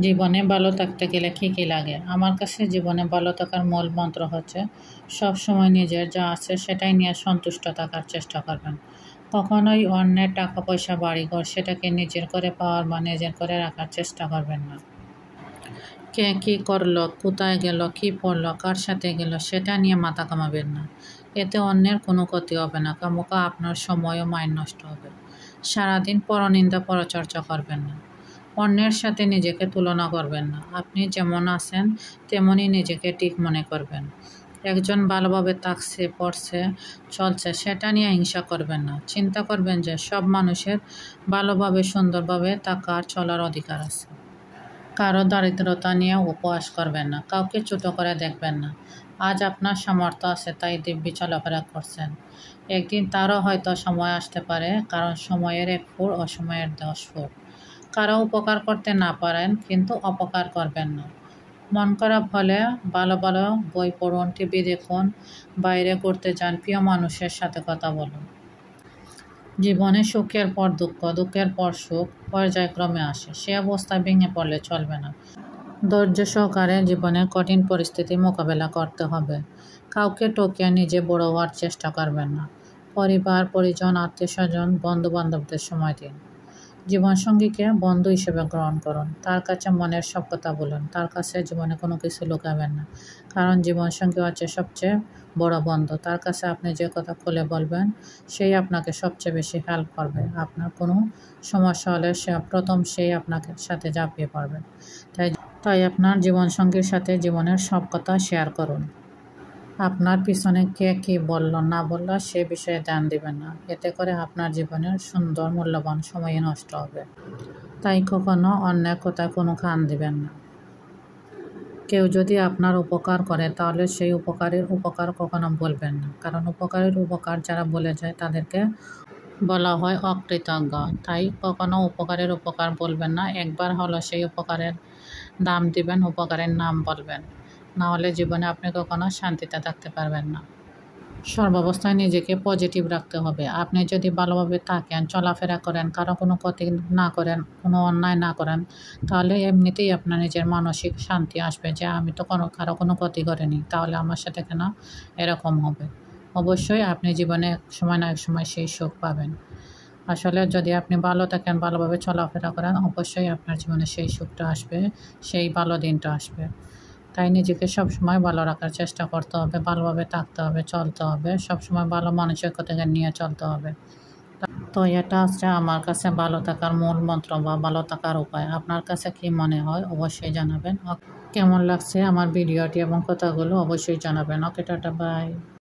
জীবনে ভালো থাকতে গেলে কী কী লাগে? আমার কাছে জীবনে ভালো থাকার মূল মন্ত্র হচ্ছে সবসময় নিজের যা আছে সেটাই নিয়ে সন্তুষ্ট থাকার চেষ্টা করবেন। কখনোই অন্যের টাকা পয়সা বাড়িঘর সেটাকে নিজের করে পাওয়ার বা নিজের করে রাখার চেষ্টা করবেন না। কে কী করলো, কোথায় গেল, কী পড়লো, কার সাথে গেল সেটা নিয়ে মাথা কামাবেন না। এতে অন্যের কোনো ক্ষতি হবে না, খামোখা আপনার সময় ও মাইন্ড নষ্ট হবে। সারাদিন পরনিন্দা পরচর্চা করবেন না। অন্যের সাথে নিজেকে তুলনা করবেন না। আপনি যেমন আছেন তেমনই নিজেকে ঠিক মনে করবেন। একজন ভালোভাবে থাকছে, পড়ছে, চলছে সেটা নিয়ে হিংসা করবেন না। চিন্তা করবেন যে সব মানুষের ভালোভাবে সুন্দরভাবে থাকার চলার অধিকার আছে। কারো দারিদ্রতা নিয়ে উপহাস করবেন না। কাউকে ছোট করে দেখবেন না। আজ আপনার সামর্থ্য আছে তাই দিব্যি চলাফেরা করছেন। একদিন তারও হয়তো সময় আসতে পারে, কারণ সময়ের 1 ফুট অসময়ের 10 ফুট। কারো উপকার করতে না পারেন কিন্তু অপকার করবেন না। মন খারাপ হলে ভালো ভালো বই পড়ুন, টিভি দেখুন, বাইরে ঘুরতে যান, প্রিয় মানুষের সাথে কথা বলুন। জীবনে সুখের পর দুঃখ, দুঃখের পর সুখ পর্যায়ক্রমে আসে। সে অবস্থায় ভেঙে পড়লে চলবে না। ধৈর্য সহকারে জীবনের কঠিন পরিস্থিতি মোকাবেলা করতে হবে। কাউকে টকিয়ে নিজে বড় হওয়ার চেষ্টা করবেন না। পরিবার, পরিজন, আত্মীয়স্বজন, বন্ধু-বান্ধবদের সময় দিন। জীবনসঙ্গীকে বন্ধু হিসেবে গ্রহণ করুন। তার কাছে মনের সব কথা বলুন। তার কাছে জীবনে কোনো কিছু লুকাবেন না। কারণ জীবনসঙ্গী হচ্ছে সবচেয়ে বড় বন্ধু। তার কাছে আপনি যে কথা খুলে বলবেন সেই আপনাকে সবচেয়ে বেশি হেল্প করবে। আপনার কোনো সমস্যা হলে সেই আপনাকে সাথে ঝাঁপিয়ে পড়বে। তাই আপনার জীবনসঙ্গীর সাথে জীবনের সব কথা শেয়ার করুন। আপনার পিছনে কে কী বলল না বলল সে বিষয়ে ধ্যান দিবেন না। এতে করে আপনার জীবনের সুন্দর মূল্যবান সময়ই নষ্ট হবে। তাই কখনো অন্যের কথায় কোনো কান দিবেন না। কেউ যদি আপনার উপকার করে তাহলে সেই উপকারের উপকার কখনো বলবেন না। কারণ উপকারের উপকার যারা বলে যায় তাদেরকে বলা হয় অকৃতজ্ঞ। তাই কখনো উপকারের উপকার বলবেন না। একবার হলো সেই উপকারের দাম দিবেন, উপকারের নাম বলবেন। না হলে জীবনে আপনি কখনো শান্তিতে থাকতে পারবেন না। সর্বাবস্থায় নিজেকে পজিটিভ রাখতে হবে। আপনি যদি ভালোভাবে থাকেন, চলাফেরা করেন, কারো কোনো ক্ষতি না করেন, কোনো অন্যায় না করেন, তাহলে এমনিতেই আপনার নিজের মানসিক শান্তি আসবে যে আমি তো কারো কোনো ক্ষতি করিনি, তাহলে আমার সাথে কেন এরকম হবে। অবশ্যই আপনি জীবনে এক সময় না এক সময় সেই সুখ পাবেন। আসলে যদি আপনি ভালো থাকেন, ভালোভাবে চলাফেরা করেন, অবশ্যই আপনার জীবনে সেই সুখটা আসবে, সেই ভালো দিনটা আসবে। তাই নিজেকে সবসময় ভালো রাখার চেষ্টা করতে হবে, ভালোভাবে থাকতে হবে, চলতে হবে, সবসময় ভালো মানসিকতা নিয়ে চলতে হবে। তো এটা হচ্ছে আমার কাছে ভালো থাকার মূল মন্ত্র বা ভালো থাকার উপায়। আপনার কাছে কি মনে হয় অবশ্যই জানাবেন। কেমন লাগছে আমার ভিডিওটি এবং কথাগুলো অবশ্যই জানাবেন। ওকে, টাটা, বাই।